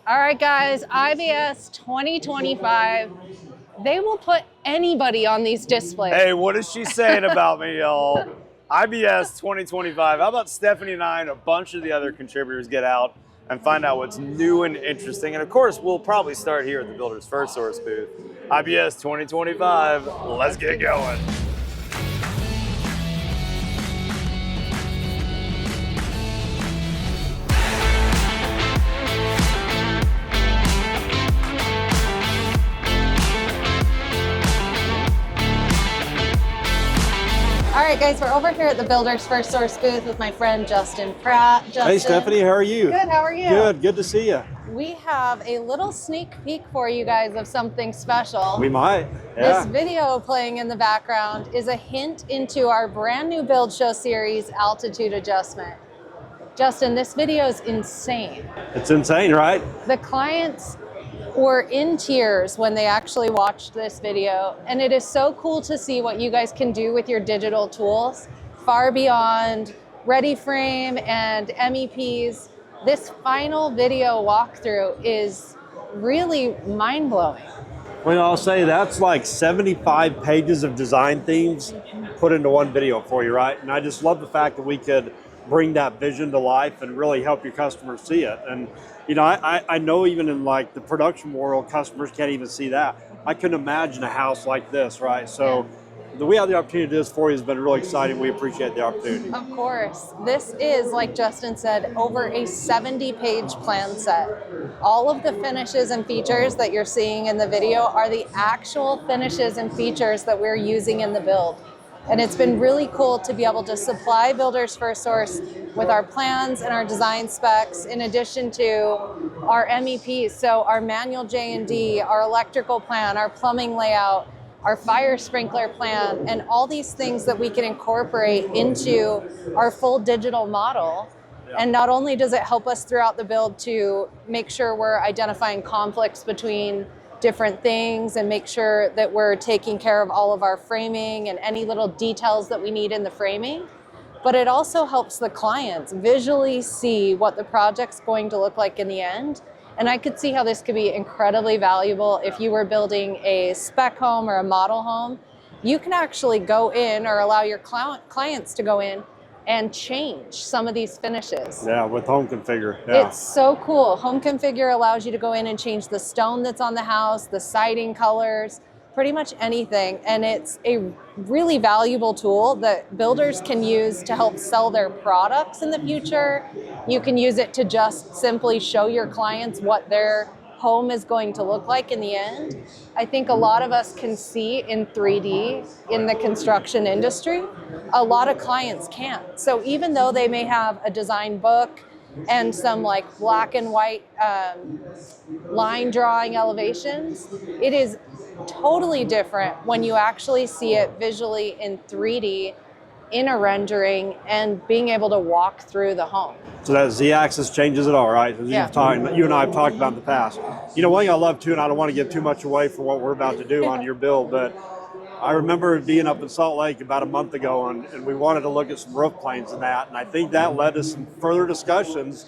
All right, guys, IBS 2025. They will put anybody on these displays. Hey, what is she saying about me, y'all? IBS 2025. How about Stephanie and I and a bunch of the other contributors get out and find out what's new and interesting? And of course, we'll probably start here at the Builders First Source booth. IBS 2025. Let's get going. All right, guys, we're over here at the Builders First Source booth with my friend Justin Pratt. Justin, hey, Stephanie, how are you? Good, how are you? Good to see you. We have a little sneak peek for you guys of something special. We might, This video playing in the background is a hint into our brand new build show series, Altitude Adjustment. Justin, this video is insane. It's insane, right? The clients were in tears when they actually watched this video, and it is so cool to see what you guys can do with your digital tools, far beyond ready frame and MEPs. This final video walkthrough is really mind-blowing. Well, I'll say that's like 75 pages of design themes put into one video for you, right? And I just love the fact that we could bring that vision to life and really help your customers see it. And you know, I know even in like the production world, customers can't even see that. I couldn't imagine a house like this, right? So the we have the opportunity to do this for you has been really exciting. We appreciate the opportunity. Of course. This is, like Justin said, over a 70-page plan set. All of the finishes and features that you're seeing in the video are the actual finishes and features that we're using in the build. And it's been really cool to be able to supply Builders First Source with our plans and our design specs, in addition to our MEPs, so our manual J&D, our electrical plan, our plumbing layout, our fire sprinkler plan, and all these things that we can incorporate into our full digital model. And not only does it help us throughout the build to make sure we're identifying conflicts between different things and make sure that we're taking care of all of our framing and any little details that we need in the framing, but it also helps the clients visually see what the project's going to look like in the end. And I could see how this could be incredibly valuable if you were building a spec home or a model home. You can actually go in or allow your clients to go in and change some of these finishes. Yeah, with Home Configure. Yeah. It's so cool. Home Configure allows you to go in and change the stone that's on the house, the siding colors, pretty much anything. And it's a really valuable tool that builders can use to help sell their products in the future. You can use it to just simply show your clients what their home is going to look like in the end. I think a lot of us can see in 3D in the construction industry. A lot of clients can't. So even though they may have a design book and some like black and white line drawing elevations, it is totally different when you actually see it visually in 3D in a rendering and being able to walk through the home. So that Z-axis changes it all, right? As Yeah. you and I have talked about in the past. You know, one thing I love too, and I don't want to give too much away for what we're about to do on your build, but I remember being up in Salt Lake about a month ago, and we wanted to look at some roof planes and that, and I think that led to some further discussions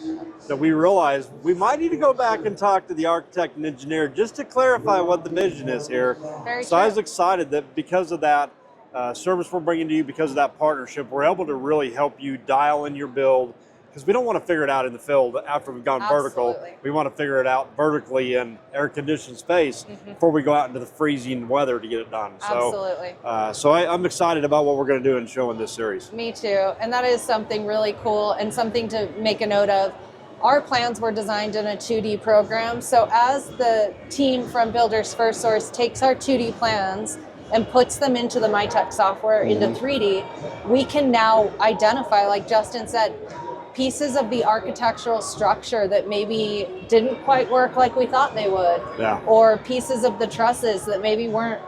that we realized we might need to go back and talk to the architect and engineer just to clarify what the vision is here. Very so I was true. excited that because of that service we're bringing to you, because of that partnership, we're able to really help you dial in your build, because we don't want to figure it out in the field after we've gone vertical. Absolutely. We want to figure it out vertically in air-conditioned space before we go out into the freezing weather to get it done. Absolutely. So I'm excited about what we're going to do and show in this series. Me too. And that is something really cool and something to make a note of. Our plans were designed in a 2D program. So as the team from Builders First Source takes our 2D plans and puts them into the MyTech software into 3D, we can now identify, like Justin said, pieces of the architectural structure that maybe didn't quite work like we thought they would, or pieces of the trusses that maybe weren't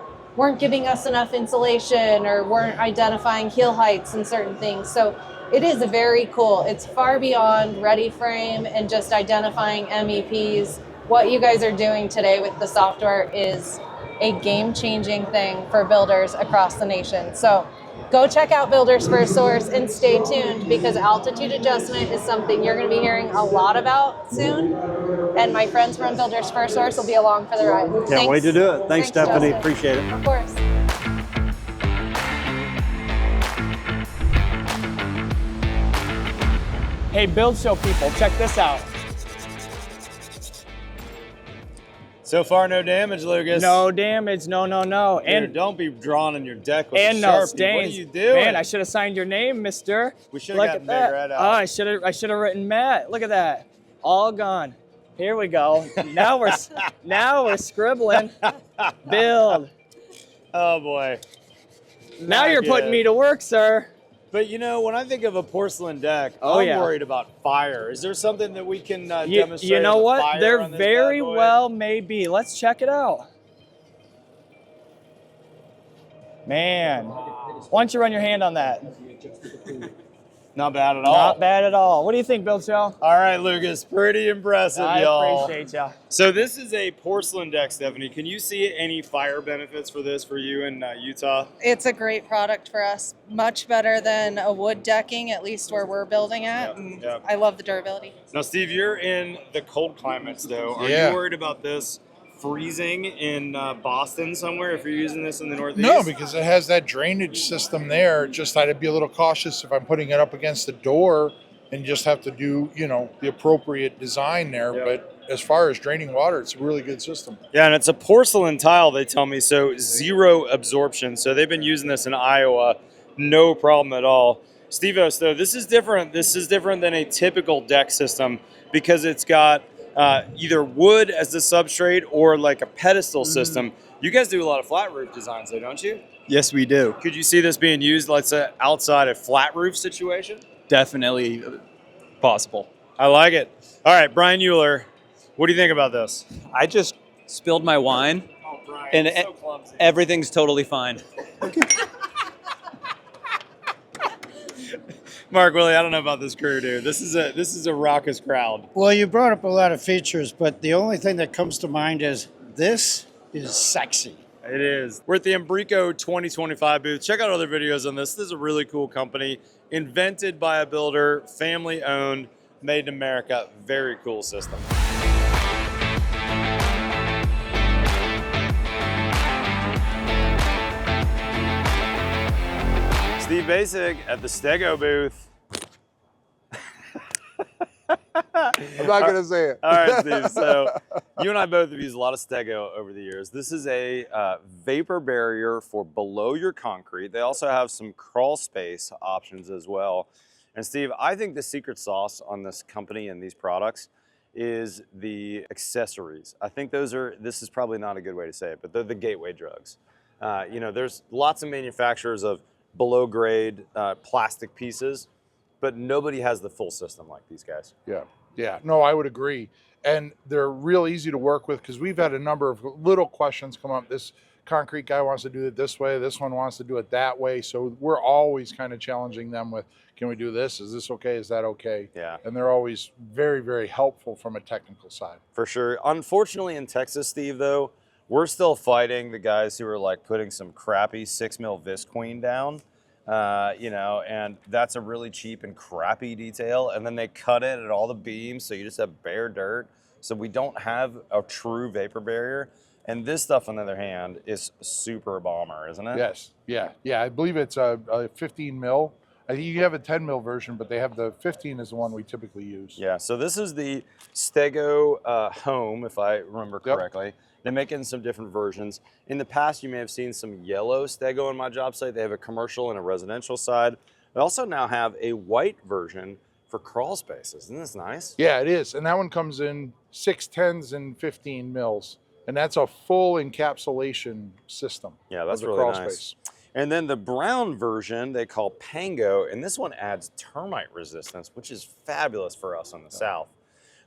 giving us enough insulation or weren't identifying heel heights and certain things. So it is very cool. It's far beyond ready frame and just identifying MEPs. What you guys are doing today with the software is a game-changing thing for builders across the nation. So Go check out Builders First Source and stay tuned because altitude adjustment is something you're going to be hearing a lot about soon. And my friends from Builders First Source will be along for the ride. Can't wait to do it. Thanks, Stephanie. Justin. Appreciate it. Of course. Hey, Build Show people, check this out. So far, no damage, Lucas. No damage, no. Dude, And don't be drawing on your deck with and a no Sharpie. stains. What are you doing? Man, I should have signed your name, mister. We should have Look gotten at that. Big Red out. Oh, I should have written Matt. Look at that. All gone. Here we go. Now we're scribbling. Build. Oh boy. Now Not you're good. putting me to work, sir. But you know, when I think of a porcelain deck, Oh, I'm yeah. worried about fire. Is there something that we can demonstrate? You know with what? fire There on this very bad boy? well may be. Let's check it out. Man, why don't you run your hand on that? Not bad at all. Not bad at all. What do you think, Bill Show? All right, Lucas, pretty impressive, I y'all. appreciate ya. So this is a porcelain deck, Stephanie. Can you see any fire benefits for this for you in Utah? It's a great product for us. Much better than a wood decking, at least where we're building at. Yep, And yep. I love the durability. Now, Steve, you're in the cold climates, though. Are Yeah. you worried about this freezing in Boston somewhere if you're using this in the Northeast? No, because it has that drainage system there. Just I'd be a little cautious if I'm putting it up against the door and just have to do, the appropriate design there. Yep. But as far as draining water, it's a really good system. Yeah, and it's a porcelain tile, they tell me, so zero absorption. So they've been using this in Iowa, no problem at all. Steve-Os, though, this is different. This is different than a typical deck system because it's got either wood as the substrate or like a pedestal system. You guys do a lot of flat roof designs, though, don't you? Yes, we do. Could you see this being used, let's say, outside a flat roof situation? Definitely possible. I like it. All right, Brian Euler, what do you think about this? I just spilled my wine, Oh, Brian, and you're so clumsy. everything's totally fine. Mark, Willie, I don't know about this crew, dude. This is a raucous crowd. Well, you brought up a lot of features, but the only thing that comes to mind is this is sexy. It is. We're at the Embrico 2025 booth. Check out other videos on this. This is a really cool company, invented by a builder, family owned, made in America. Very cool system. Steve Basic at the Stego booth. I'm not gonna say it. All right, Steve. So you and I both have used a lot of Stego over the years. This is a vapor barrier for below your concrete. They also have some crawl space options as well. And Steve, I think the secret sauce on this company and these products is the accessories. I think this is probably not a good way to say it, but they're the gateway drugs. There's lots of manufacturers of below grade plastic pieces, but nobody has the full system like these guys. Yeah. No, I would agree. And they're real easy to work with because we've had a number of little questions come up. This concrete guy wants to do it this way. This one wants to do it that way. So we're always kind of challenging them with, can we do this? Is this okay? Is that okay? Yeah. And they're always very, very helpful from a technical side. For sure. Unfortunately, in Texas, Steve, though, we're still fighting the guys who are like putting some crappy 6mm Visqueen down, and that's a really cheap and crappy detail. And then they cut it at all the beams, so you just have bare dirt. So we don't have a true vapor barrier. And this stuff, on the other hand, is super bomber, isn't it? Yes. Yeah. I believe it's a 15 mil. I think you have a 10 mil version, but they have the 15 is the one we typically use. Yeah, so this is the Stego Home, if I remember correctly. They're making some different versions. In the past, you may have seen some yellow Stego on my job site. They have a commercial and a residential side. They also now have a white version for crawl spaces. Isn't this nice? Yeah, it is. And that one comes in 610s and 15 mils. And that's a full encapsulation system. Yeah, that's of the really crawl nice. space. And then the brown version they call Pango, and this one adds termite resistance, which is fabulous for us in the South.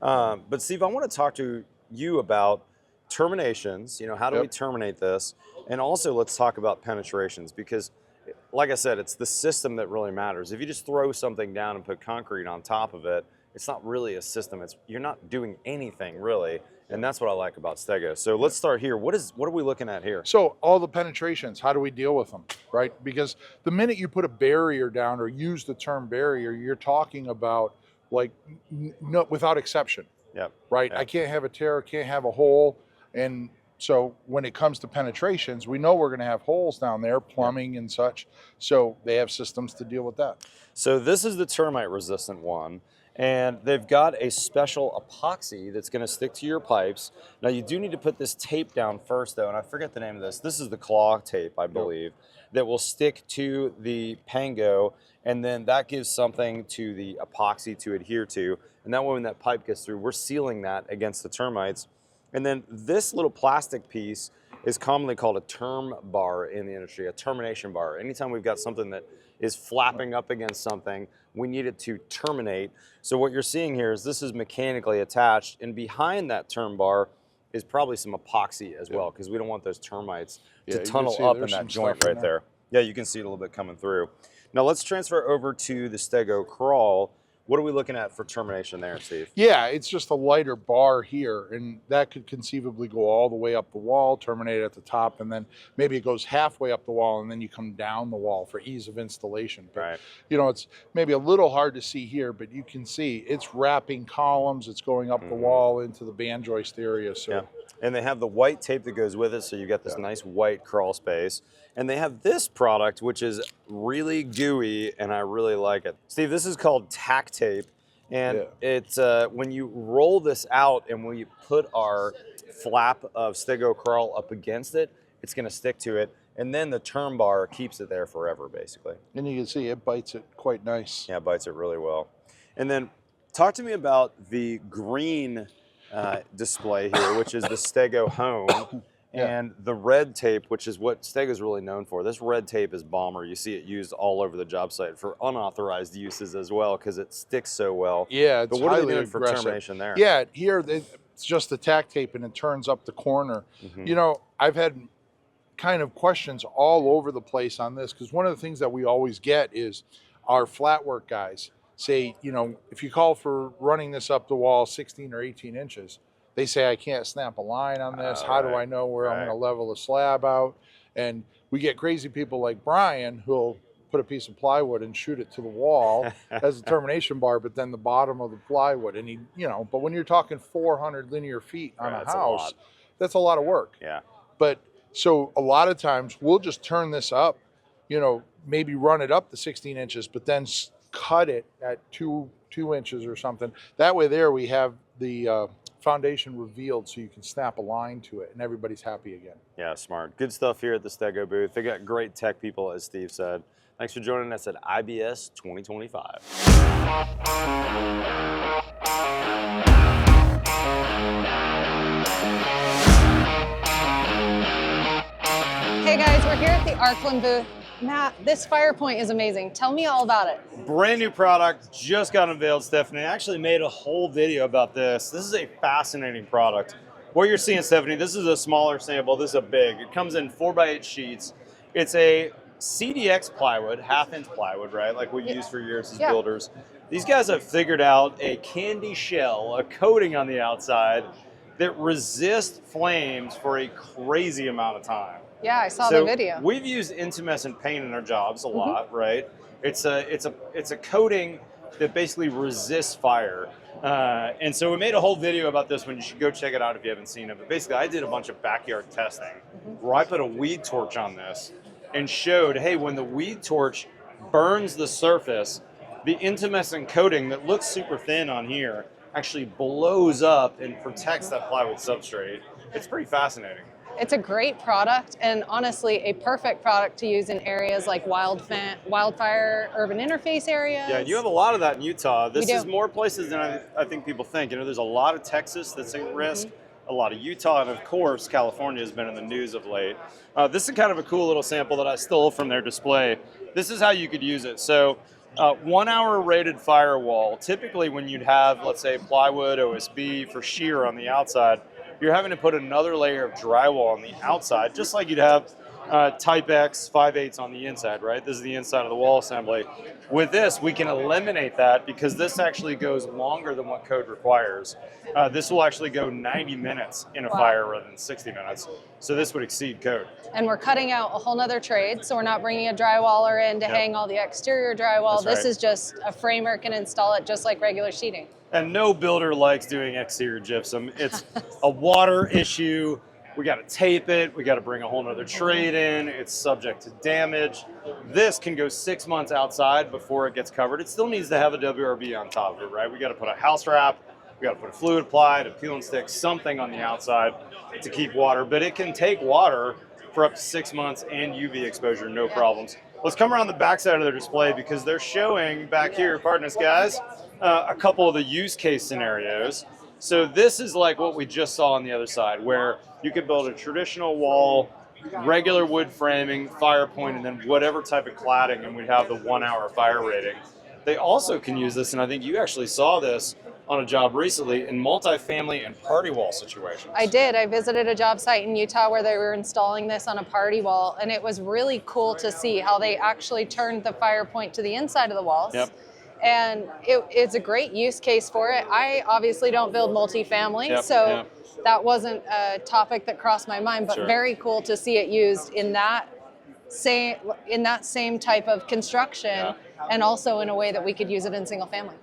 But Steve, I want to talk to you about terminations. How do we terminate this? And also let's talk about penetrations because, like I said, it's the system that really matters. If you just throw something down and put concrete on top of it, it's not really a system. You're not doing anything really, and that's what I like about Stego. So let's start here. What are we looking at here? So all the penetrations, how do we deal with them, right? Because the minute you put a barrier down or use the term barrier, you're talking about like no, without exception. Yep. Right. Yep. I can't have a tear, can't have a hole, and so when it comes to penetrations, we know we're going to have holes down there, plumbing and such. So they have systems to deal with that. So this is the termite resistant one, and they've got a special epoxy that's going to stick to your pipes. Now you do need to put this tape down first though, and I forget the name of this. This is the claw tape, I believe, that will stick to the pango, and then that gives something to the epoxy to adhere to. And that way when that pipe gets through, we're sealing that against the termites. And then this little plastic piece is commonly called a term bar in the industry, a termination bar. Anytime we've got something that is flapping up against something, we need it to terminate. So what you're seeing here is this is mechanically attached, and behind that term bar is probably some epoxy as well, because we don't want those termites to tunnel up in that joint right there. Yeah, you can see it a little bit coming through. Now let's transfer over to the Stego crawl. What are we looking at for termination there, Steve? Yeah, it's just a lighter bar here, and that could conceivably go all the way up the wall, terminate at the top, and then maybe it goes halfway up the wall, and then you come down the wall for ease of installation. But, right. You know, it's maybe a little hard to see here, but you can see it's wrapping columns, it's going up the wall into the band joist area. So. Yeah. And they have the white tape that goes with it, so you get this nice white crawl space. And they have this product, which is really gooey, and I really like it. Steve, this is called tack tape, and it's when you roll this out and when you put our flap of Stego crawl up against it, it's going to stick to it, and then the term bar keeps it there forever, basically. And you can see it bites it quite nice. Yeah, it bites it really well. And then talk to me about the green display here, which is the Stego Home, and the red tape, which is what Stego's really known for. This red tape is bomber. You see it used all over the job site for unauthorized uses as well, because it sticks so well. Yeah, it's but what are highly they doing for aggressive. termination there? Yeah, here it's just the tack tape and it turns up the corner. You know, I've had kind of questions all over the place on this, because one of the things that we always get is our flat work guys say, you know, if you call for running this up the wall 16 or 18 inches, they say, I can't snap a line on this. How do I know where I'm going to level the slab out? And we get crazy people like Brian who'll put a piece of plywood and shoot it to the wall as a termination bar, but then the bottom of the plywood. And he, you know, but when you're talking 400 linear feet on a house, that's a lot of work. Yeah. But so a lot of times we'll just turn this up, you know, maybe run it up to 16 inches, but then cut it at two inches or something. That way there we have the foundation revealed so you can snap a line to it and everybody's happy again. Yeah, smart. Good stuff here at the Stego booth. They got great tech people, as Steve said. Thanks for joining us at IBS 2025. Hey guys, we're here at the Arcland booth. Matt, this Firepoint is amazing. Tell me all about it. Brand new product, just got unveiled, Stephanie. I actually made a whole video about this. This is a fascinating product. What you're seeing, Stephanie, this is a smaller sample, this is a big. It comes in 4x8 sheets. It's a CDX plywood, half-inch plywood, right? Like we use for years as builders. These guys have figured out a candy shell, a coating on the outside that resists flames for a crazy amount of time. Yeah, I saw the video. We've used intumescent paint in our jobs a lot, right? It's a coating that basically resists fire. And so we made a whole video about this one. You should go check it out if you haven't seen it. But basically, I did a bunch of backyard testing where I put a weed torch on this and showed, hey, when the weed torch burns the surface, the intumescent coating that looks super thin on here actually blows up and protects that plywood substrate. It's pretty fascinating. It's a great product, and honestly, a perfect product to use in areas like wildfire urban interface areas. Yeah, you have a lot of that in Utah. This is more places than I think people think. You know, there's a lot of Texas that's at risk, a lot of Utah, and of course, California has been in the news of late. This is kind of a cool little sample that I stole from their display. This is how you could use it. So 1 hour rated firewall, typically when you'd have, let's say, plywood, OSB for shear on the outside, you're having to put another layer of drywall on the outside, just like you'd have Type X 5/8 on the inside, right? This is the inside of the wall assembly. With this, we can eliminate that because this actually goes longer than what code requires. This will actually go 90 minutes in a fire rather than 60 minutes. So this would exceed code. And we're cutting out a whole nother trade, so we're not bringing a drywaller in to hang all the exterior drywall. That's This right. is just a framer can install it just like regular sheeting. And no builder likes doing exterior gypsum. It's a water issue. We got to tape it. We got to bring a whole nother trade in. It's subject to damage. This can go 6 months outside before it gets covered. It still needs to have a WRB on top of it, right? We got to put a house wrap. We got to put a fluid applied, a peel and stick, something on the outside to keep water. But it can take water for up to 6 months and UV exposure, no problems. Let's come around the back side of their display because they're showing back here, pardon us guys, a couple of the use case scenarios. So this is like what we just saw on the other side, where you could build a traditional wall, regular wood framing, Firepoint, and then whatever type of cladding, and we'd have the 1 hour fire rating. They also can use this, and I think you actually saw this on a job recently, in multifamily and party wall situations. I did. I visited a job site in Utah where they were installing this on a party wall, and it was really cool to see how they actually turned the Firepoint to the inside of the walls. Yep. And it's a great use case for it. I obviously don't build multifamily, Yep, so yep. that wasn't a topic that crossed my mind, but Sure. very cool to see it used in that same type of construction, and also in a way that we could use it in single family.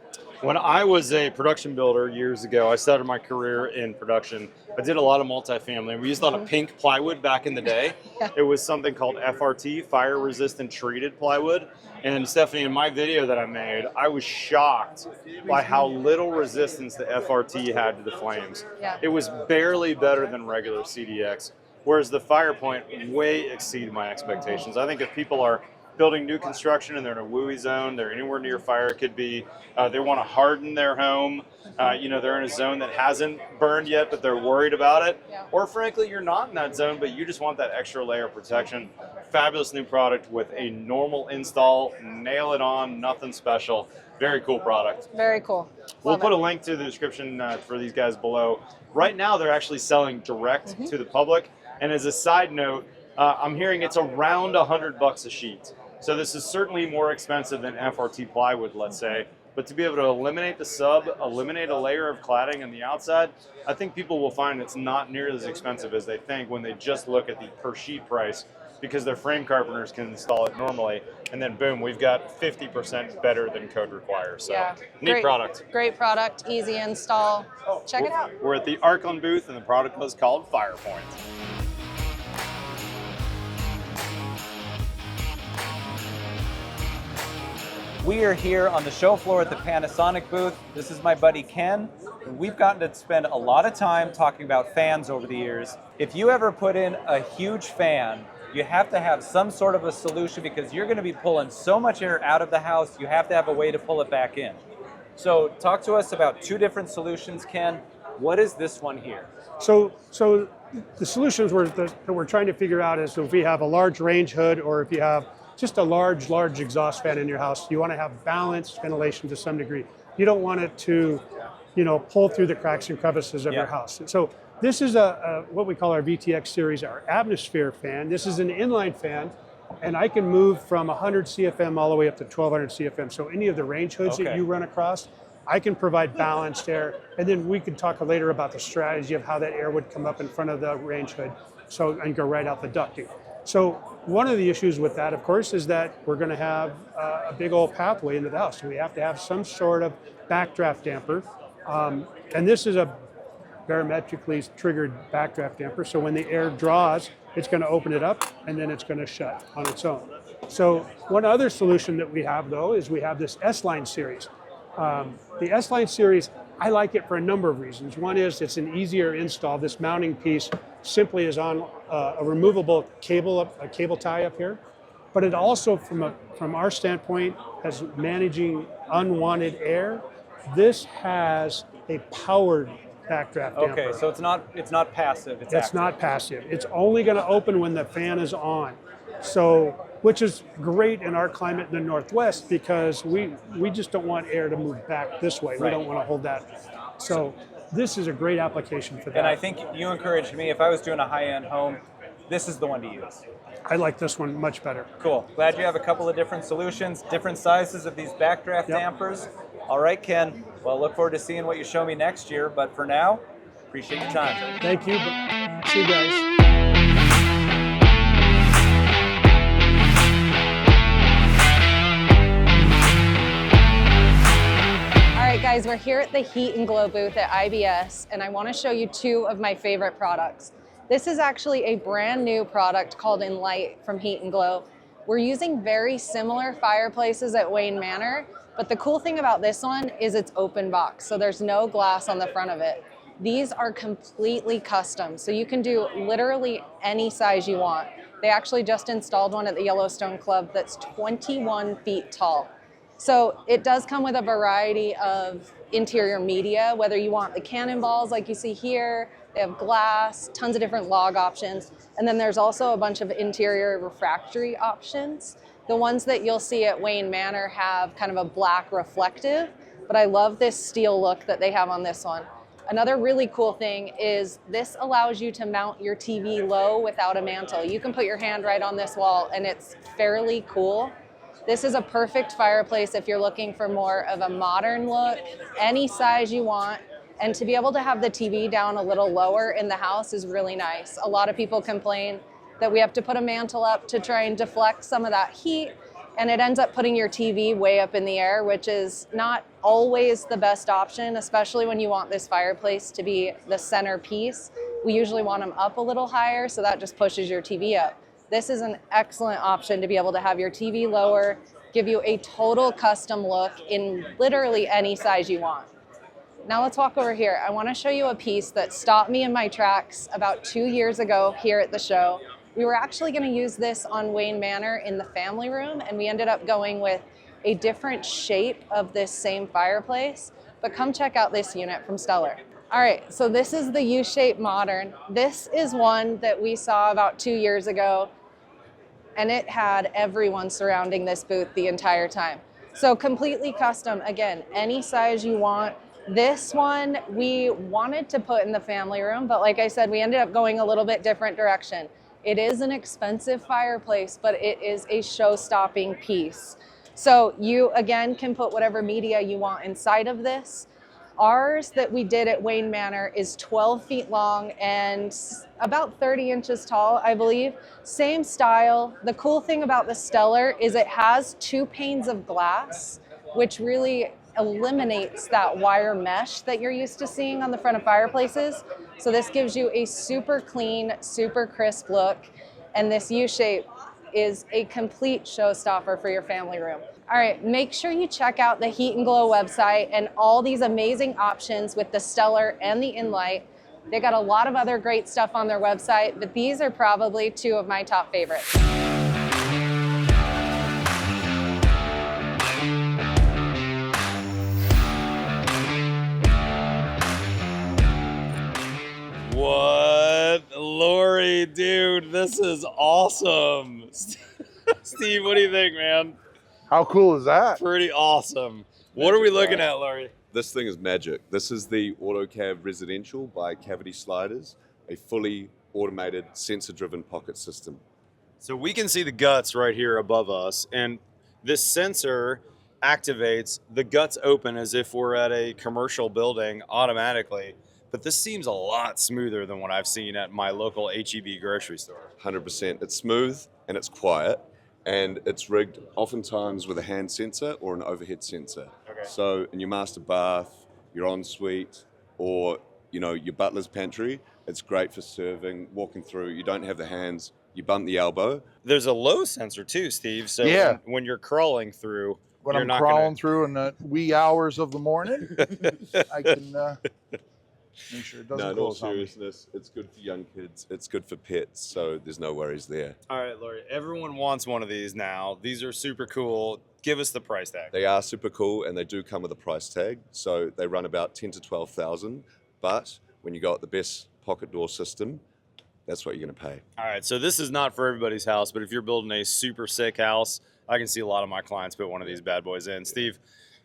When I was a production builder years ago, I started my career in production. I did a lot of multifamily. We used a lot of pink plywood back in the day. It was something called FRT, fire resistant treated plywood. And Stephanie, in my video that I made, I was shocked by how little resistance the FRT had to the flames. Yeah. It was barely better than regular CDX, whereas the Firepoint way exceeded my expectations. I think if people are building new construction and they're in a WUI zone, they're anywhere near fire could be, they want to harden their home, they're in a zone that hasn't burned yet, but they're worried about it. Yeah. Or frankly, you're not in that zone, but you just want that extra layer of protection. Fabulous new product with a normal install, nail it on, nothing special. Very cool product. Very cool. We'll Love put it. a link to the description for these guys below. Right now, they're actually selling direct to the public. And as a side note, I'm hearing it's around $100 a sheet. So this is certainly more expensive than FRT plywood, let's say. But to be able to eliminate the sub, eliminate a layer of cladding on the outside, I think people will find it's not nearly as expensive as they think when they just look at the per sheet price, because their frame carpenters can install it normally. And then boom, we've got 50% better than code requires. So neat product. Great product, easy install. Check it out. We're at the Archon booth and the product was called Firepoint. We are here on the show floor at the Panasonic booth. This is my buddy Ken. And we've gotten to spend a lot of time talking about fans over the years. If you ever put in a huge fan, you have to have some sort of a solution because you're going to be pulling so much air out of the house, you have to have a way to pull it back in. So talk to us about two different solutions, Ken. What is this one here? So the solutions that we're trying to figure out is if we have a large range hood or if you have just a large exhaust fan in your house, you want to have balanced ventilation to some degree. You don't want it to, pull through the cracks and crevices of your house. So this is what we call our VTX series, our atmosphere fan. This is an inline fan, and I can move from 100 CFM all the way up to 1200 CFM. So any of the range hoods that you run across, I can provide balanced air. And then we can talk later about the strategy of how that air would come up in front of the range hood and go right out the ducting. So one of the issues with that, of course, is that we're going to have a big old pathway into the house. So we have to have some sort of backdraft damper. And this is a barometrically triggered backdraft damper. So when the air draws, it's going to open it up and then it's going to shut on its own. So one other solution that we have, though, is we have this S-Line series. The S-Line series, I like it for a number of reasons. One is it's an easier install. This mounting piece simply is on a removable cable, a cable tie up here. But it also, from our standpoint, as managing unwanted air, this has a powered backdraft damper. Okay, so it's not passive. It's active. Not passive. It's only going to open when the fan is on. So, which is great in our climate in the Northwest because we just don't want air to move back this way. We don't want to hold that. So this is a great application for that. And I think you encouraged me, if I was doing a high-end home, this is the one to use. I like this one much better. Cool. Glad you have a couple of different solutions, different sizes of these backdraft dampers. All right, Ken. Well, look forward to seeing what you show me next year. But for now, appreciate your time. Thank you. See you guys. All right, guys, we're here at the Heat and Glow booth at IBS, and I want to show you two of my favorite products. This is actually a brand new product called Enlight from Heat and Glow. We're using very similar fireplaces at Wayne Manor, but the cool thing about this one is it's open box, so there's no glass on the front of it. These are completely custom, so you can do literally any size you want. They actually just installed one at the Yellowstone Club that's 21 feet tall. So it does come with a variety of interior media, whether you want the cannonballs like you see here, they have glass, tons of different log options. And then there's also a bunch of interior refractory options. The ones that you'll see at Wayne Manor have kind of a black reflective, but I love this steel look that they have on this one. Another really cool thing is this allows you to mount your TV low without a mantle. You can put your hand right on this wall and it's fairly cool. This is a perfect fireplace if you're looking for more of a modern look, any size you want. And to be able to have the TV down a little lower in the house is really nice. A lot of people complain that we have to put a mantle up to try and deflect some of that heat, and it ends up putting your TV way up in the air, which is not always the best option, especially when you want this fireplace to be the centerpiece. We usually want them up a little higher, so that just pushes your TV up. This is an excellent option to be able to have your TV lower, give you a total custom look in literally any size you want. Now let's walk over here. I want to show you a piece that stopped me in my tracks about 2 years ago here at the show. We were actually going to use this on Wayne Manor in the family room, and we ended up going with a different shape of this same fireplace. But come check out this unit from Stellar. All right, so this is the U-shape modern. This is one that we saw about 2 years ago, and it had everyone surrounding this booth the entire time. So completely custom, again, any size you want. This one we wanted to put in the family room, but like I said, we ended up going a little bit different direction. It is an expensive fireplace, but it is a show-stopping piece. So you, again, can put whatever media you want inside of this. Ours that we did at Wayne Manor is 12 feet long and about 30 inches tall, I believe. Same style. The cool thing about the Stellar is it has 2 panes of glass, which really eliminates that wire mesh that you're used to seeing on the front of fireplaces. So this gives you a super clean, super crisp look. And this U-shape is a complete showstopper for your family room. All right, make sure you check out the Heat and Glow website and all these amazing options with the Stellar and the Enlight. They got a lot of other great stuff on their website, but these are probably 2 of my top favorites. What? Lori, dude, this is awesome. Steve, what do you think, man? How cool is that? Pretty awesome. What are we looking at, Lori? This thing is magic. This is the AutoCav Residential by Cavity Sliders, a fully automated sensor-driven pocket system. So we can see the guts right here above us, and this sensor activates, the guts open as if we're at a commercial building automatically. But this seems a lot smoother than what I've seen at my local HEB grocery store. 100%. It's smooth and it's quiet, and it's rigged oftentimes with a hand sensor or an overhead sensor. Okay. So in your master bath, your ensuite, or your butler's pantry, it's great for serving, walking through. You don't have the hands, you bump the elbow. There's a low sensor too, Steve. So Yeah. when you're crawling through, When you're I'm not crawling through in the wee hours of the morning, I can make sure it doesn't No, in all close on me. seriousness, it's good for young kids, it's good for pets, so there's no worries there. All right, Lori, everyone wants one of these now. These are super cool. Give us the price tag. They are super cool, and they do come with a price tag, so they run about 10 to 12,000. But when you got the best pocket door system, that's what you're going to pay. All right, so this is not for everybody's house, but if you're building a super sick house, I can see a lot of my clients put one of these bad boys in. Steve,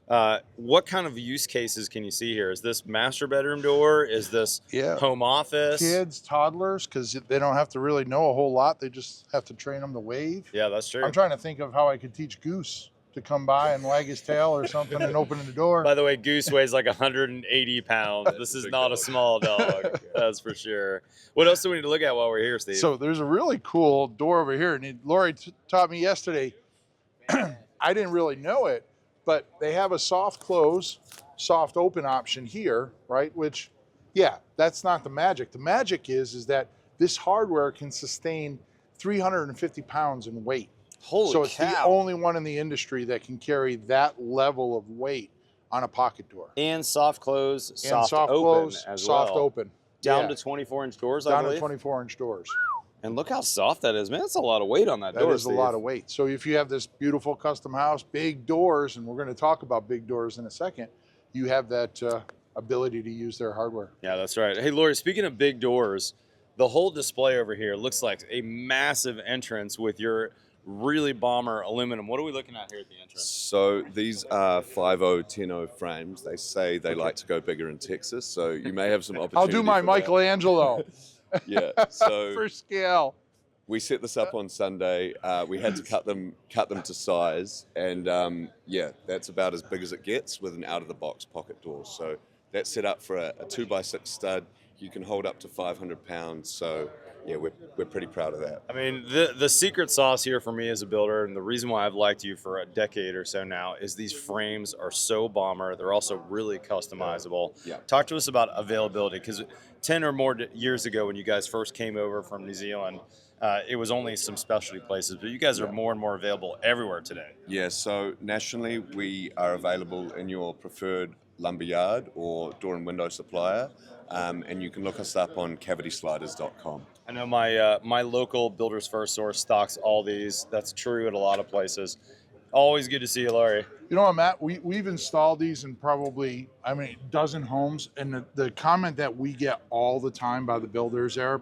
What kind of use cases can you see here? Is this master bedroom door? Is this home office? Kids, toddlers, because they don't have to really know a whole lot. They just have to train them to wave. Yeah, that's true. I'm trying to think of how I could teach Goose to come by and wag his tail or something and open the door. By the way, Goose weighs like 180 pounds. This is not a small dog, that's for sure. What else do we need to look at while we're here, Steve? So there's a really cool door over here. And Lori taught me yesterday, I didn't really know it, but they have a soft close, soft open option here, right? Which, yeah, that's not the magic. The magic is that this hardware can sustain 350 pounds in weight. Holy so it's cow. the only one in the industry that can carry that level of weight on a pocket door. And soft close, And soft open close, as soft well. open. Down Yeah. to 24-inch doors, I Down believe. to 24-inch doors. And look how soft that is, man. That's a lot of weight on that door, That is a Steve. lot of weight. So if you have this beautiful custom house, big doors, and we're going to talk about big doors in a second, you have that ability to use their hardware. Yeah, that's right. Hey, Lori, speaking of big doors, the whole display over here looks like a massive entrance with your really bomber aluminum. What are we looking at here at the entrance? So these are 5.0, 10.0 frames. They say they like to go bigger in Texas, so you may have some opportunity. I'll do my for that. Michelangelo. Yeah, so for scale. we set this up on Sunday. We had to cut them to size, and yeah, that's about as big as it gets with an out-of-the-box pocket door. So that's set up for a 2x6 stud. You can hold up to 500 pounds. So yeah, we're pretty proud of that. I mean, the secret sauce here for me as a builder, and the reason why I've liked you for a decade or so now, is these frames are so bomber. They're also really customizable. Yeah. Talk to us about availability, because 10 or more years ago when you guys first came over from New Zealand, it was only some specialty places, but you guys are more and more available everywhere today. Yeah, so nationally we are available in your preferred lumberyard or door and window supplier, and you can look us up on cavitysliders.com. I know my local Builders First source stocks all these. That's true at a lot of places. Always good to see you, Laurie. You know what, Matt? We've installed these in probably, a dozen homes, and the comment that we get all the time by the builders there,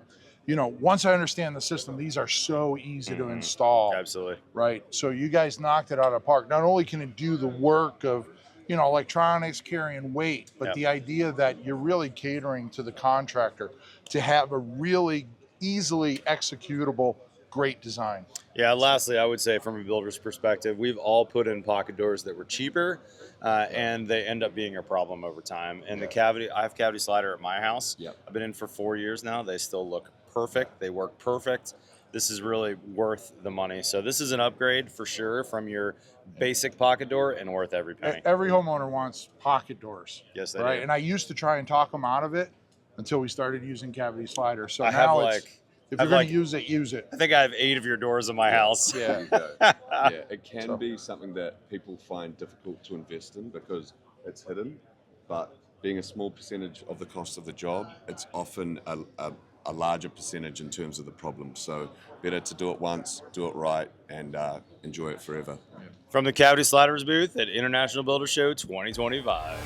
once I understand the system, these are so easy to install. Absolutely. Right? So you guys knocked it out of the park. Not only can it do the work of, electronics carrying weight, but the idea that you're really catering to the contractor to have a really easily executable, great design. Yeah, lastly, I would say from a builder's perspective, we've all put in pocket doors that were cheaper, and they end up being a problem over time. And I have cavity slider at my house. Yep. I've been in for 4 years now. They still look perfect. They work perfect. This is really worth the money. So this is an upgrade for sure from your basic pocket door, and worth every penny. Every homeowner wants pocket doors. Yes, they right? do. And I used to try and talk them out of it until we started using cavity sliders. So I now have if you're going to use it, use it. I think I have 8 of your doors in my house. Yeah, yeah, it can be something that people find difficult to invest in because it's hidden, but being a small percentage of the cost of the job, it's often a larger percentage in terms of the problem. So better to do it once, do it right, and enjoy it forever. From the Cavity Sliders booth at International Builder Show 2025.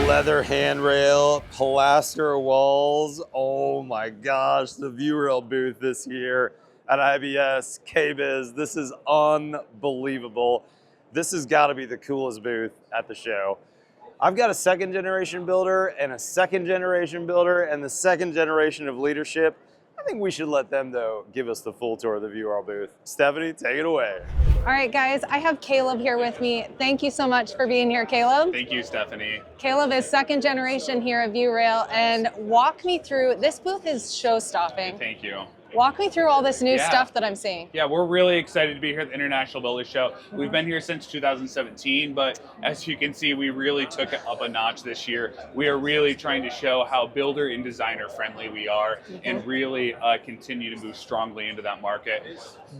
Leather handrail, plaster walls. Oh my gosh, the view rail booth this year at IBS, KBIS. This is unbelievable. This has got to be the coolest booth at the show. I've got a second generation builder and a second generation builder and the second generation of leadership. I think we should let them, though, give us the full tour of the view rail booth. Stephanie, take it away. All right, guys, I have Caleb here with me. Thank you so much for being here, Caleb. Thank you, Stephanie. Caleb is second generation here at View Rail, and walk me through, this booth is show-stopping. Thank you. Walk me through all this new stuff that I'm seeing. Yeah, we're really excited to be here at the International Builders Show. We've been here since 2017, but as you can see, we really took it up a notch this year. We are really trying to show how builder and designer friendly we are and really continue to move strongly into that market.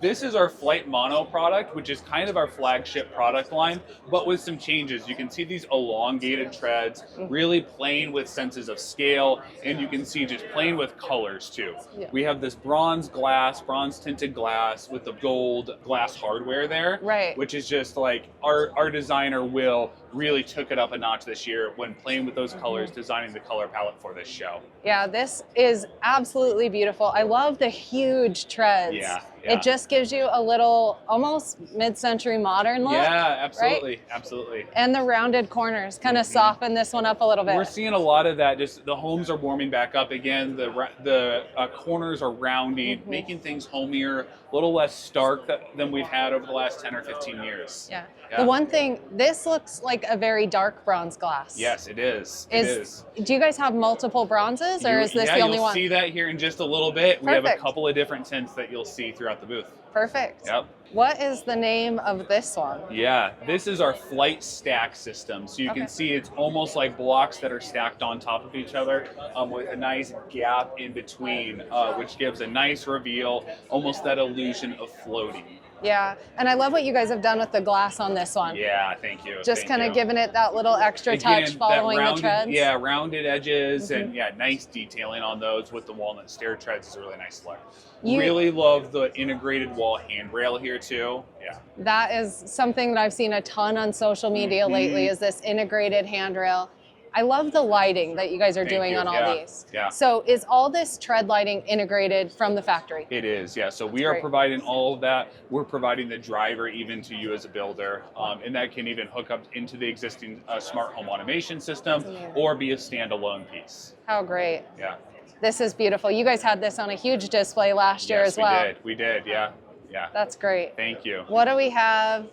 This is our Flight Mono product, which is kind of our flagship product line, but with some changes. You can see these elongated treads, really playing with senses of scale, and you can see just playing with colors too. Yeah. We have this bronze tinted glass with the gold glass hardware there, right? Which is just like our designer Will really took it up a notch this year when playing with those colors, designing the color palette for this show. Yeah, this is absolutely beautiful. I love the huge treads. Yeah. It just gives you a little almost mid-century modern look. Yeah, absolutely, right? absolutely. And the rounded corners kind of soften this one up a little bit. We're seeing a lot of that. Just the homes are warming back up again. The corners are rounding, making things homier, a little less stark than we've had over the last 10 or 15 years. Yeah. Yeah. The one thing, this looks like a very dark bronze glass. Yes, it is. It is. Do you guys have multiple bronzes, or is this the only you'll one? see that here in just a little bit. We have a Perfect. couple of different tints that you'll see throughout the booth. Perfect. Yep. What is the name of this one? Yeah, this is our flight stack system. So you can see it's almost like blocks that are stacked on top of each other with a nice gap in between, which gives a nice reveal, almost that illusion of floating. Yeah, and I love what you guys have done with the glass on this one. Yeah, thank you. Just kind of giving it that little extra Again, touch following that rounded, the treads. Yeah, rounded edges and nice detailing on those with the walnut stair treads is a really nice look. Really love the integrated wall handrail here too. Yeah. That is something that I've seen a ton on social media lately, is this integrated handrail. I love the lighting that you guys are doing on all these. Yeah. So is all this tread lighting integrated from the factory? It is, yeah. So we are providing all of that. We're providing the driver even to you as a builder, and that can even hook up into the existing smart home automation system or be a standalone piece. How great. Yeah. This is beautiful. You guys had this on a huge display last year as well. We did, yeah. Yeah. That's great. Thank you. What do we have?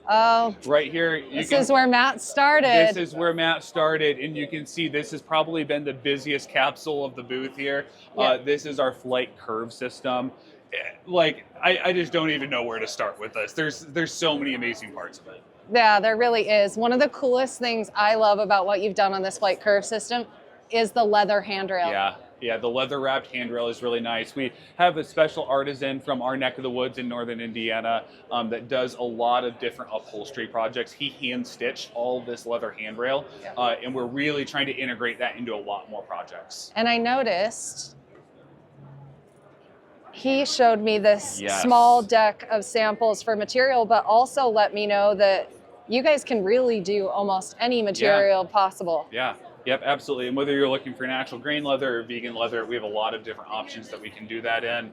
Oh, right here. This is where Matt started. This is where Matt started, and you can see this has probably been the busiest capsule of the booth here. This is our flight curve system. Like, I just don't even know where to start with this. There's so many amazing parts of it. Yeah, there really is. One of the coolest things I love about what you've done on this flight curve system is the leather handrail. Yeah, the leather wrapped handrail is really nice. We have a special artisan from our neck of the woods in northern Indiana that does a lot of different upholstery projects. He hand stitched all of this leather handrail, and we're really trying to integrate that into a lot more projects. And I noticed he showed me this small deck of samples for material, but also let me know that you guys can really do almost any material possible. Yeah. Yep, absolutely. And whether you're looking for natural grain leather or vegan leather, we have a lot of different options that we can do that in.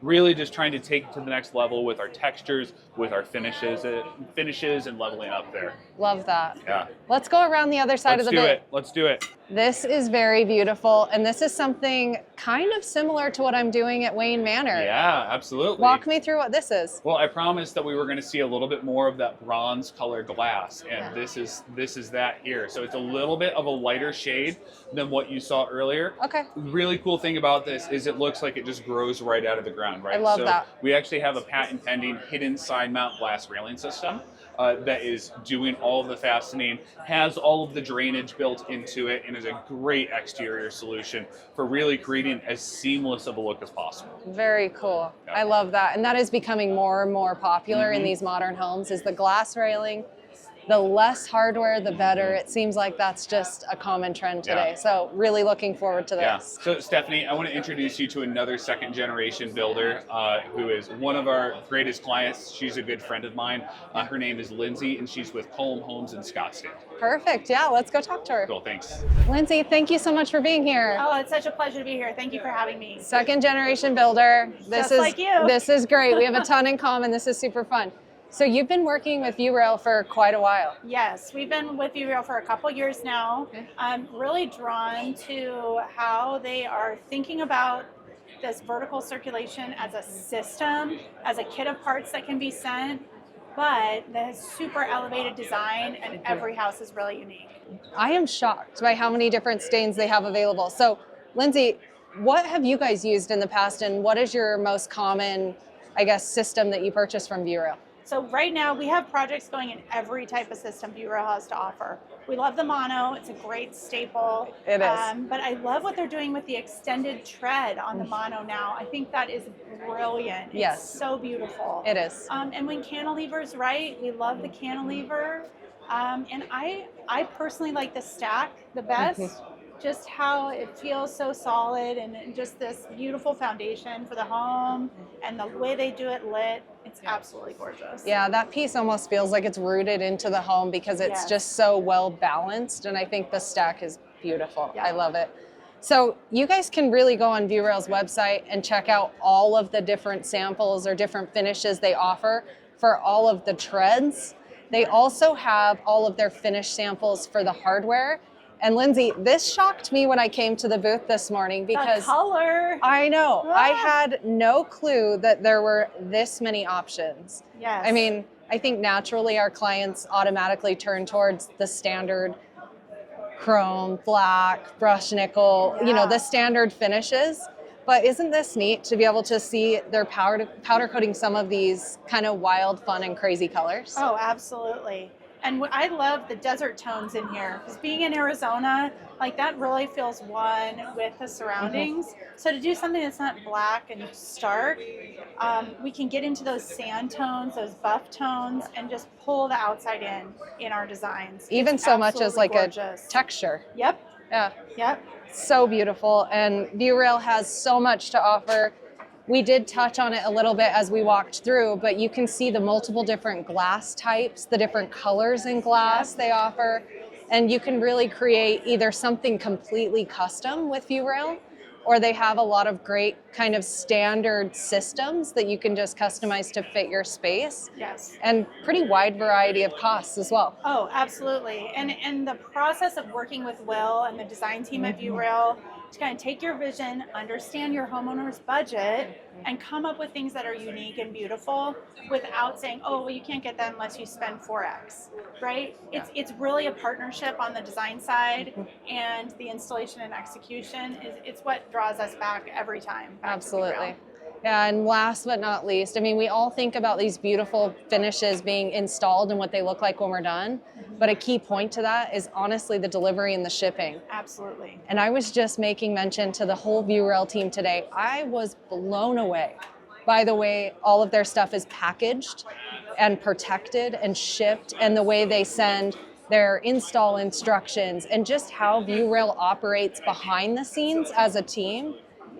Really just trying to take it to the next level with our textures, with our finishes and leveling up there. Love that. Yeah. Let's go around the other side of the booth. Let's do it. This is very beautiful, and this is something kind of similar to what I'm doing at Wayne Manor. Yeah, absolutely. Walk me through what this is. Well, I promised that we were going to see a little bit more of that bronze colored glass, and this is that here. So it's a little bit of a lighter shade than what you saw earlier. Okay. Really cool thing about this is it looks like it just grows right out of the ground, right? I love that. We actually have a patent pending hidden side mount glass railing system that is doing all of the fastening, has all of the drainage built into it, and is a great exterior solution for really creating as seamless of a look as possible. Very cool. I love that. And that is becoming more and more popular in these modern homes, is the glass railing. The less hardware, the better. It seems like that's just a common trend today. So really looking forward to this. So Stephanie, I want to introduce you to another second generation builder who is one of our greatest clients. She's a good friend of mine. Her name is Lindsay, and she's with Colm Homes in Scottsdale. Perfect. Yeah, let's go talk to her. Cool, thanks. Lindsay, thank you so much for being here. Oh, it's such a pleasure to be here. Thank you for having me. Second generation builder. Just like you. This is great. We have a ton in common. This is super fun. So you've been working with ViewRail for quite a while. Yes, we've been with ViewRail for a couple years now. I'm really drawn to how they are thinking about this vertical circulation as a system, as a kit of parts that can be sent, but the super elevated design, and every house is really unique. I am shocked by how many different stains they have available. So Lindsay, what have you guys used in the past, and what is your most common, I guess, system that you purchased from ViewRail? So right now we have projects going in every type of system ViewRail has to offer. We love the mono, it's a great staple. It is. But I love what they're doing with the extended tread on the mono now. I think that is brilliant. Yes. It's so beautiful. It is. And when cantilever's right, we love the cantilever. And I personally like the stack the best. just how it feels so solid and just this beautiful foundation for the home, and the way they do it lit, it's absolutely gorgeous. Yeah, that piece almost feels like it's rooted into the home because it's just so well balanced, and I think the stack is beautiful. I love it. So you guys can really go on ViewRail's website and check out all of the different samples or different finishes they offer for all of the treads. They also have all of their finish samples for the hardware. And Lindsay, this shocked me when I came to the booth this morning because the color. I know, I had no clue that there were this many options. Yes. I mean, I think naturally our clients automatically turn towards the standard chrome, black, brushed nickel, you know, the standard finishes. But isn't this neat to be able to see they're powder coating some of these kind of wild, fun, and crazy colors? Oh, absolutely. And I love the desert tones in here, because being in Arizona, like that really feels one with the surroundings. So to do something that's not black and stark, we can get into those sand tones, those buff tones, and just pull the outside in our designs. Even It's so much as like gorgeous. a texture. Yep. Yeah. Yep. So beautiful. And ViewRail has so much to offer. We did touch on it a little bit as we walked through, but you can see the multiple different glass types, the different colors in glass they offer, and you can really create either something completely custom with ViewRail, or they have a lot of great kind of standard systems that you can just customize to fit your space. Yes. And pretty wide variety of costs as well. Oh, absolutely. And the process of working with Will and the design team at ViewRail to kind of take your vision, understand your homeowner's budget, and come up with things that are unique and beautiful without saying, oh, well, you can't get that unless you spend 4X, right? It's really a partnership on the design side, and the installation and execution it's what draws us back every time. Absolutely. Yeah, and last but not least, I mean, we all think about these beautiful finishes being installed and what they look like when we're done, but a key point to that is honestly the delivery and the shipping. Absolutely. And I was just making mention to the whole ViewRail team today. I was blown away by the way all of their stuff is packaged and protected and shipped, and the way they send their install instructions, and just how ViewRail operates behind the scenes as a team.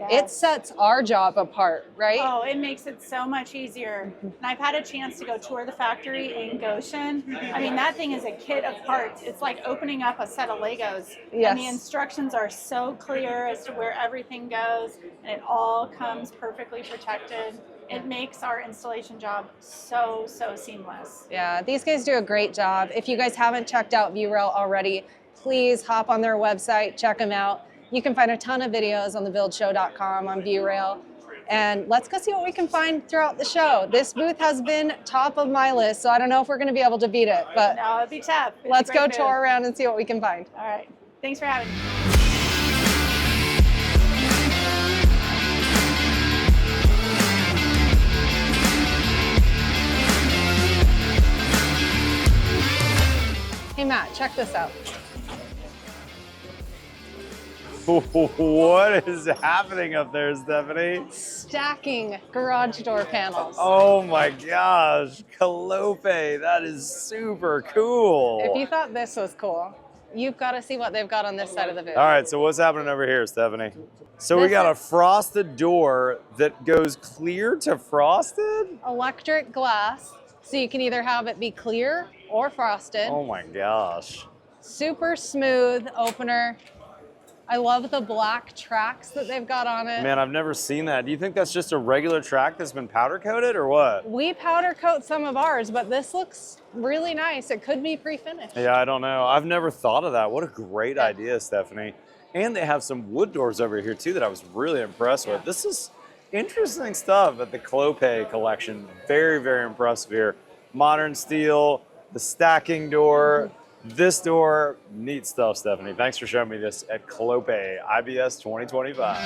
It sets our job apart, right? Oh, it makes it so much easier. And I've had a chance to go tour the factory in Goshen. I mean, that thing is a kit of parts. It's like opening up a set of Legos. Yes. And the instructions are so clear as to where everything goes, and it all comes perfectly protected. It makes our installation job so seamless. Yeah, these guys do a great job. If you guys haven't checked out ViewRail already, please hop on their website, check them out. You can find a ton of videos on thebuildshow.com on ViewRail. And let's go see what we can find throughout the show. This booth has been top of my list, so I don't know if we're going to be able to beat it, but no, it'd be tough. Let's go tour around and see what we can find. All right. Thanks for having me. Hey Matt, check this out. What is happening up there, Stephanie? Stacking garage door panels. Oh my gosh, Calope, that is super cool. If you thought this was cool, you've got to see what they've got on this side of the booth. All right, so what's happening over here, Stephanie? So we got a frosted door that goes clear to frosted? Electric glass, so you can either have it be clear or frosted. Oh my gosh. Super smooth opener. I love the black tracks that they've got on it. Man, I've never seen that. Do you think that's just a regular track that's been powder coated or what? We powder coat some of ours, but this looks really nice. It could be pre-finished. Yeah, I don't know. I've never thought of that. What a great idea, Stephanie. And they have some wood doors over here too that I was really impressed with. This is interesting stuff at the Calope collection. Very impressive here. Modern steel, the stacking door, this door, neat stuff, Stephanie. Thanks for showing me this at Calope IBS 2025.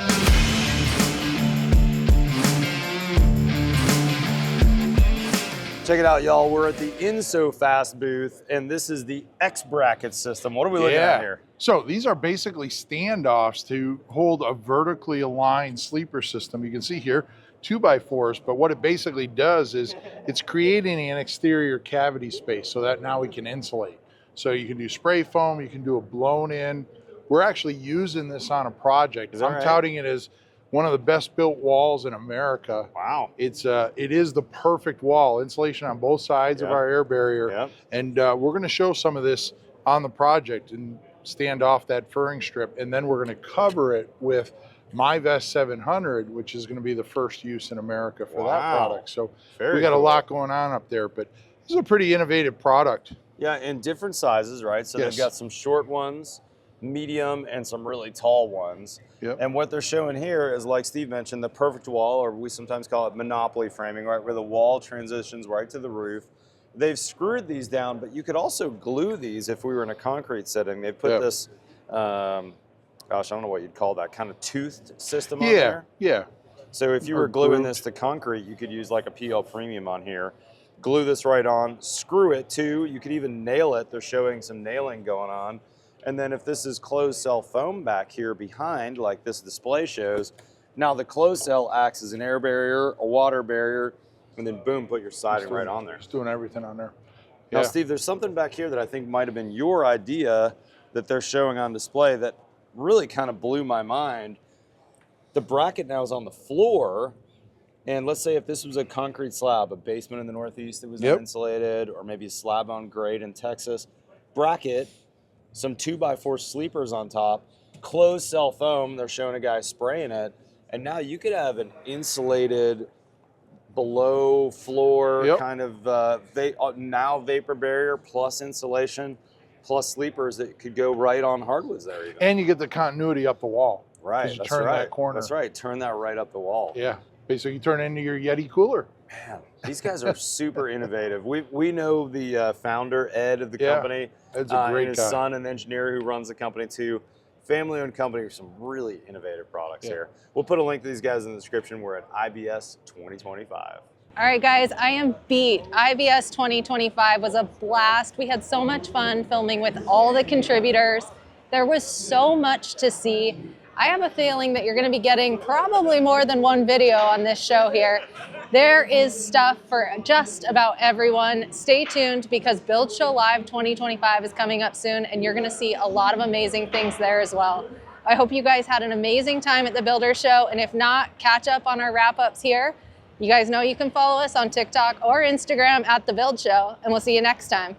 Check it out, y'all. We're at the InSoFast booth, and this is the X bracket system. What are we looking at here? So these are basically standoffs to hold a vertically aligned sleeper system. You can see here, 2x4s, but what it basically does is it's creating an exterior cavity space so that now we can insulate. So you can do spray foam, you can do a blown in we're actually using this on a project. Is that I'm right? touting it as one of the best built walls in America. Wow. It is the perfect wall, insulation on both sides of Yep. our air barrier. Yep. And we're going to show some of this on the project and stand off that furring strip. And then we're going to cover it with MyVest 700, which is going to be the first use in America for that Wow. product. So Very we got a cool. lot going on up there, but this is a pretty innovative product. Yeah, in different sizes, right? So Yes. they've got some short ones, medium, and some really tall ones. Yep. And what they're showing here is, like Steve mentioned, the perfect wall, or we sometimes call it monopoly framing, right? Where the wall transitions right to the roof. They've screwed these down, but you could also glue these if we were in a concrete setting. They put Yep. this, gosh, I don't know what you'd call that, kind of toothed system on Yeah, there. yeah. So if you Or were gluing grooved. this to concrete, you could use like a PL Premium on here, glue this right on, screw it too. You could even nail it. They're showing some nailing going on. And then if this is closed cell foam back here behind, like this display shows, now the closed cell acts as an air barrier, a water barrier, and then boom, put your siding right on there. Just doing everything on there. Now, Yeah. Steve, there's something back here that I think might have been your idea that they're showing on display that really kind of blew my mind. The bracket now is on the floor, and let's say if this was a concrete slab, a basement in the Northeast that was Yep. insulated, or maybe a slab on grade in Texas, bracket, some 2x4 sleepers on top, closed cell foam, they're showing a guy spraying it, and now you could have an insulated below floor Yep. kind of now vapor barrier plus insulation plus sleepers that could go right on hardwoods there even. And you get the continuity up the wall. Right, you that's turn right. that corner. That's right, turn that right up the wall. Yeah. Basically, you turn it into your Yeti cooler. Man, these guys are super innovative. We know the founder, Ed, of the Yeah, company. Ed's a great and his guy. son, an engineer who runs the company too. Family-owned company with some really innovative products here. We'll put a link to these guys in the description. We're at IBS 2025. All right, guys, I am beat. IBS 2025 was a blast. We had so much fun filming with all the contributors. There was so much to see. I have a feeling that you're going to be getting probably more than one video on this show here. There is stuff for just about everyone. Stay tuned because Build Show Live 2025 is coming up soon, and you're going to see a lot of amazing things there as well. I hope you guys had an amazing time at the Builder Show, and if not, catch up on our wrap-ups here. You guys know you can follow us on TikTok or Instagram at The Build Show, and we'll see you next time.